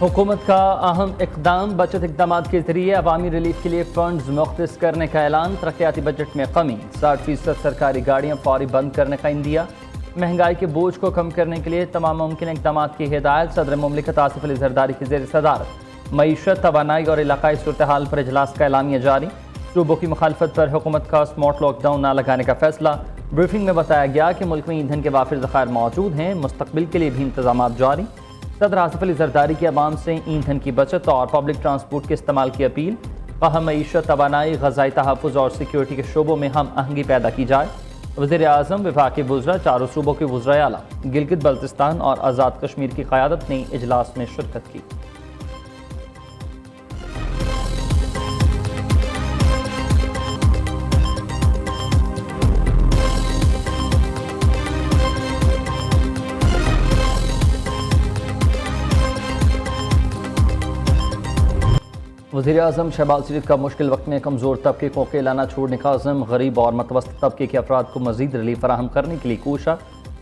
हुकूमत का अहम इक़दाम, बचत इक़दाम के ज़रिए अवामी रिलीफ के लिए फ़ंड्स मुख्तस करने का ऐलान। तरक्याती बजट में कमी, 60% सरकारी गाड़ियाँ फौरी बंद करने का इंदिया। महंगाई के बोझ को कम करने के लिए तमाम मुमकिन इक़दाम की हिदायत। सदर मुमलिकत आसिफ अली ज़रदारी की ज़ेर सदारत मईशत, तवानाई और इलाकाई सूरत हाल पर इजलास का एलामिया जारी। सूबों की मुखालफत पर हुकूमत का स्मार्ट लॉकडाउन न लगाने का फैसला। ब्रीफिंग में बताया गया कि मुल्क में ईंधन के वाफिर ज़खायर मौजूद हैं, मुस्तकबिल के लिए भी इंतजाम जारी। सदर आसिफ अली ज़रदारी की अवाम से ईंधन की बचत और पब्लिक ट्रांसपोर्ट के इस्तेमाल की अपील। कहा मईशत, तवानाई, ग़ज़ाई तहफ़्फ़ुज़ और सिक्योरिटी के शोबों में हम आहंगी पैदा की जाए। वज़ीर आज़म, विभाग के वज़रा, चारों सूबों के वज़राए आला, गिलगित बल्तिस्तान और आज़ाद कश्मीर की क़यादत ने इजलास में शिरकत की। वज़ीर आज़म शहबाज शरीफ का मुश्किल वक्त में कमज़ोर तबके को अकेला न छोड़ने का अज़म। गरीब और मतवसत तबके के अफराद को मज़ीद रिलीफ फराहम करने के लिए कोशिश।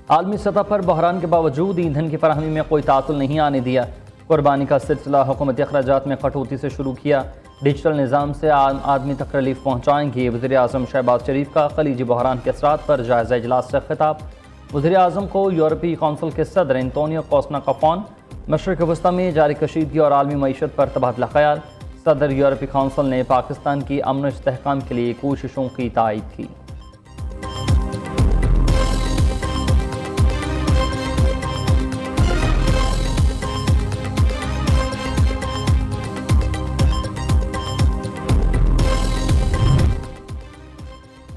आलमी सतह पर बहरान के बावजूद ईंधन की फराहमी में कोई तातुल नहीं आने दिया। कुर्बानी का सिलसिला हुकूमती अखराजात में कटौती से शुरू किया। डिजिटल निज़ाम से आम आदमी तक रिलीफ पहुँचाएंगे। वज़ीर आज़म शहबाज शरीफ का खलीजी बहरान के असरात पर जायज़ा इजलास से खिताब। वज़ीर आज़म को यूरोपीय कौंसिल के सदर एंटोनियो कोस्टा का फ़ोन। मशरिक़ वस्ती में जारी कशीदगी और आलमी मईशत पर तबादला ख्याल। सदर यूरोपीय कौंसिल ने पाकिस्तान की अमन और इस्तेहकाम के लिए कोशिशों की तायीद की।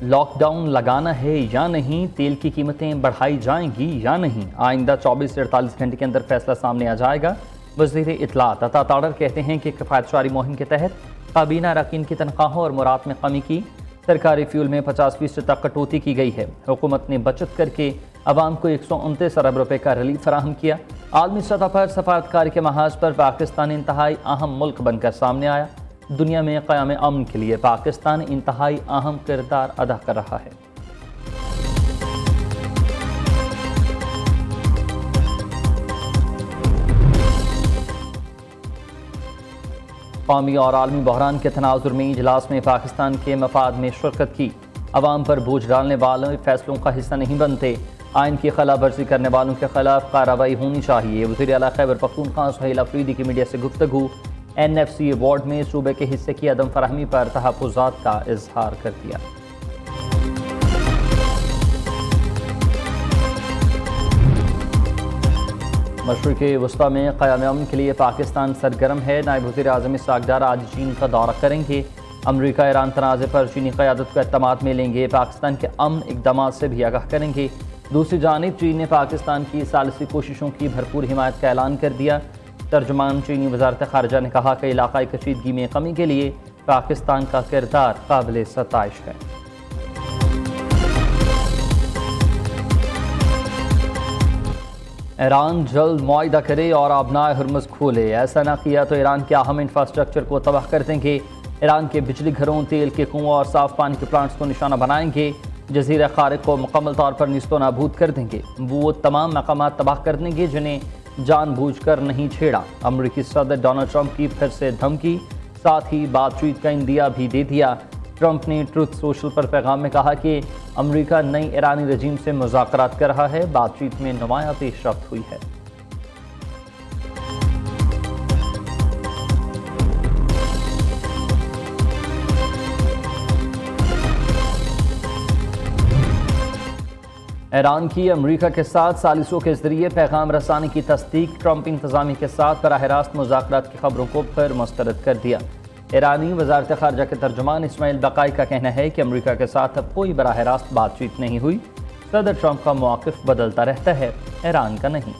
लॉकडाउन लगाना है या नहीं, तेल की कीमतें बढ़ाई जाएंगी या नहीं, आइंदा 24 से 48 घंटे के अंदर फैसला सामने आ जाएगा। वज़ीर इत्तलात अता ताड़र कहते हैं कि किफ़ायतशारी मुहिम के तहत काबीना अरकान की तनख्वाहों और मुराद में कमी की। सरकारी फ्यूल में 50% तक कटौती की गई है। हुकूमत ने बचत करके अवाम को 129 अरब रुपये का रिलीफ फराहम किया। आलमी सतह पर सफारतकारी के महाज पर पाकिस्तान इंतहाई अहम मुल्क बनकर सामने आया। दुनिया में क़याम अमन के लिए पाकिस्तान इंतहाई अहम किरदार अदा कर रहा है। कौमी और आलमी बहरान के तनाजुर में इजलास में पाकिस्तान के मफाद में शिरकत की। अवाम पर बोझ डालने वाले फैसलों का हिस्सा नहीं बनते। आइन की खिलाफ वर्जी करने वालों के खिलाफ कार्रवाई होनी चाहिए। वज़ीर आला खैबर पख्तूनख्वा सुहेल अफरीदी की मीडिया से गुफ्तगू। NFC अवार्ड में सूबे के हिस्से की अदम फराहमी पर तहफ़्फ़ुज़ात का इजहार कर दिया। मशरिक़ वस्ती में क़याम अमन के लिए पाकिस्तान सरगर्म है। नायब वज़ीर आज़म इसहाक़ डार आज चीन का दौरा करेंगे। अमरीका ईरान तनाज़े पर चीनी क़यादत को एतमाद में लेंगे। पाकिस्तान के अमन इक़दामात से भी आगाह करेंगे। दूसरी जानिब चीन ने पाकिस्तान की सालिसी कोशिशों की भरपूर हिमायत का ऐलान कर दिया। तर्जुमान चीनी वज़ारत ख़ारिजा ने कहा कि इलाक़ाई कशीदगी में कमी के लिए पाकिस्तान का किरदार काबिल सताइश है। ईरान जल्द मुआहिदा करे और आबनाए हुर्मुज़ खोले। ऐसा न किया तो ईरान के अहम इंफ्रास्ट्रक्चर को तबाह कर देंगे। ईरान के बिजली घरों, तेल के कुओं और साफ पानी के प्लांट्स को निशाना बनाएंगे। जज़ीरा खारिक को मुकम्मल तौर पर निस्तो नाबूद कर देंगे। वो तमाम मकामात तबाह कर देंगे जिन्हें जानबूझकर नहीं छेड़ा। अमरीकी सदर डोनाल्ड ट्रंप की फिर से धमकी, साथ ही बातचीत का इंदिया भी दे दिया। ट्रंप ने ट्रुथ सोशल पर पैगाम में कहा कि अमरीका नई ईरानी रजीम से मुज़ाकरात कर रहा है। बातचीत में नुमाया पेशरफ्त हुई है। ईरान की अमरीका के साथ सालिसों के जरिए पैगाम रसानी की तस्दीक। ट्रंप इंतजामी के साथ बराह रास्त मुज़ाकरात की खबरों को फिर मुस्तरद कर दिया। ईरानी वज़ारत ख़ारिजा के तर्जुमान इस्माइल बकाई का कहना है कि अमरीका के साथ अब कोई बराह रास्त बातचीत नहीं हुई। सदर ट्रंप का मौक़िफ़ बदलता रहता है, ईरान का नहीं।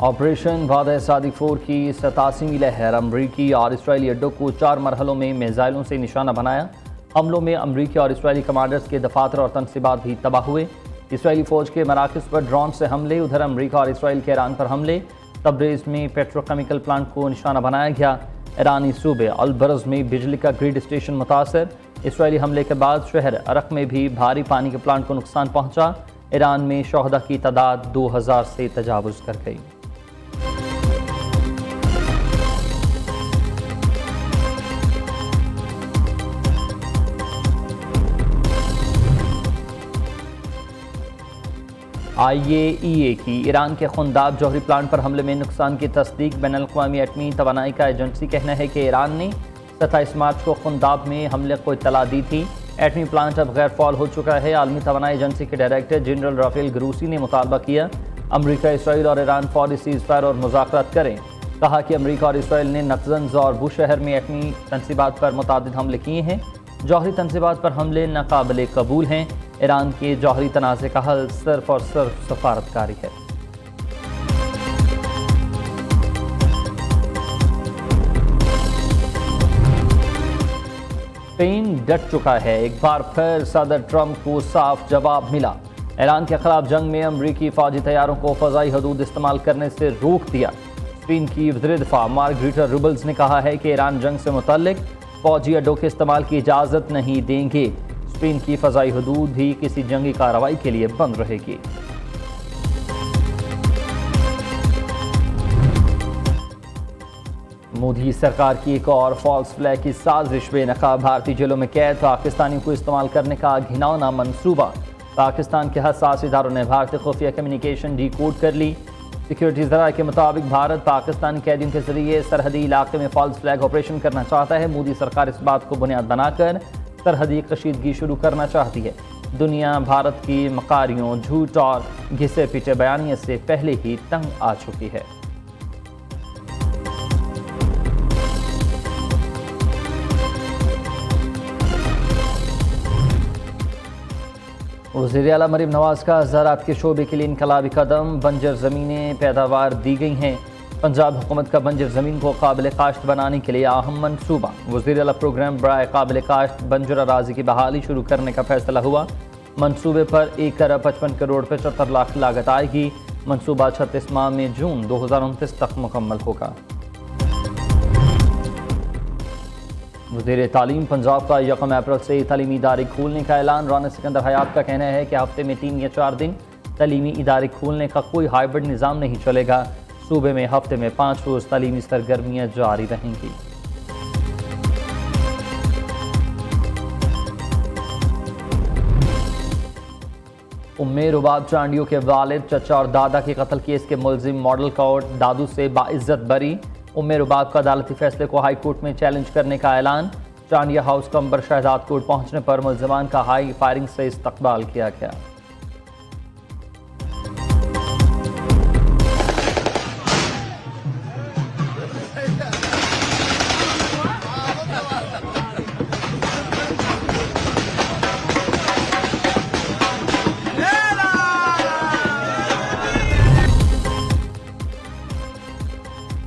ऑपरेशन वादा सादी 4 की 87वीं लहर। अमरीकी और इसराइली अड्डों को 4 मरहलों में मिसाइलों से निशाना बनाया। हमलों में अमरीकी और इसराइली कमांडर्स के दफातर और तनसीबात भी तबाह हुए। इसराइली फ़ौज के मराकज़ पर ड्रोन से हमले। उधर अमरीका और इसराइल के ईरान पर हमले। तब्रेज़ में पेट्रोकेमिकल प्लांट को निशाना बनाया गया। ईरानी सूबे अलबरज़ में बिजली का ग्रिड स्टेशन मुतासर। इसराइली हमले के बाद शहर अरक में भी भारी पानी के प्लांट को नुकसान पहुंचा। ایران میں شہداء کی تعداد 2000 سے تجاوز کر گئی۔ IAEA کی ایران کے خنداب جوہری پلانٹ پر حملے میں نقصان کی تصدیق۔ بین الاقوامی ایٹمی توانائی کا ایجنسی کہنا ہے کہ ایران نے 27 مارچ کو خنداب میں حملے کو اطلاع دی تھی۔ ایٹمی پلانٹ اب غیر فعال ہو چکا ہے۔ عالمی توانائی ایجنسی کے ڈائریکٹر جنرل رافیل گروسی نے مطالبہ کیا امریکہ، اسرائیل اور ایران فوری سیز فائر اور مذاکرات کریں۔ کہا کہ امریکہ اور اسرائیل نے نتنز اور بوشہر میں ایٹمی تنصیبات پر متعدد حملے کیے ہیں۔ جوہری تنصیبات پر حملے ناقابل قبول ہیں۔ ایران کے جوہری تنازع کا حل صرف اور صرف سفارتکاری ہے۔ اسپین ڈٹ چکا ہے۔ ایک بار پھر صدر ٹرمپ کو صاف جواب ملا۔ ایران کے خلاف جنگ میں امریکی فوجی طیاروں کو فضائی حدود استعمال کرنے سے روک دیا۔ اسپین کی وزیر دفاع مارگریٹا روبلز نے کہا ہے کہ ایران جنگ سے متعلق فوجی اڈوں کے استعمال کی اجازت نہیں دیں گے۔ اسپین کی فضائی حدود بھی کسی جنگی کارروائی کے لیے بند رہے گی۔ مودی سرکار کی ایک اور فالس فلیگ کی سازش بے نقاب۔ بھارتی جیلوں میں قید پاکستانیوں کو استعمال کرنے کا گھناؤنا منصوبہ۔ پاکستان کے حساس اداروں نے بھارتی خفیہ کمیونیکیشن ڈی کوڈ کر لی۔ سیکیورٹی ذرائع کے مطابق بھارت پاکستانی قیدیوں کے ذریعے سرحدی علاقے میں فالس فلیگ آپریشن کرنا چاہتا ہے۔ مودی سرکار اس بات کو بنیاد بنا کر سرحدی کشیدگی شروع کرنا چاہتی ہے۔ دنیا بھارت کی مکاریوں، جھوٹ اور گھسے پیٹے بیانیے سے پہلے ہی تنگ آ چکی ہے۔ وزیر اعلیٰ مریم نواز کا زراعت کے شعبے کے لیے انقلابی قدم۔ بنجر زمینیں پیداوار دی گئی ہیں۔ پنجاب حکومت کا بنجر زمین کو قابل کاشت بنانے کے لیے اہم منصوبہ۔ وزیر اعلیٰ پروگرام برائے قابل کاشت بنجر اراضی کی بحالی شروع کرنے کا فیصلہ ہوا۔ منصوبے پر 1,55 کروڑ 75 لاکھ لاگت آئے گی۔ منصوبہ 36 ماہ میں جون 2029 تک مکمل ہوگا۔ وزیر تعلیم پنجاب کا 1 اپریل سے تعلیمی ادارے کھولنے کا اعلان۔ رانا سکندر حیات کا کہنا ہے کہ ہفتے میں 3 یا 4 دن تعلیمی ادارے کھولنے کا کوئی ہائبرڈ نظام نہیں چلے گا۔ صوبے میں ہفتے میں 5 روز تعلیمی سرگرمیاں جاری رہیں گی۔ ام رباب چانڈیو کے والد، چچا اور دادا کے قتل کیس کے ملزم ماڈل کورٹ دادو سے باعزت بری۔ ام رباب کا عدالتی فیصلے کو ہائی کورٹ میں چیلنج کرنے کا اعلان۔ چانڈیا ہاؤس کمبر شہزاد کورٹ پہنچنے پر ملزمان کا ہائی فائرنگ سے استقبال کیا گیا۔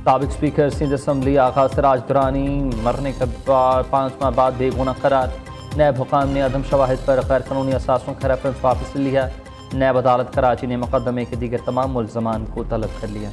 سابق اسپیکر سندھ اسمبلی آغا سراج درانی مرنے کے 5 ماہ بعد بے گناہ قرار۔ نیب حکام نے عدم شواہد پر غیر قانونی اثاثوں کا ریفرنس واپس لیا۔ نیب عدالت کراچی نے مقدمے کے دیگر تمام ملزمان کو طلب کر لیا۔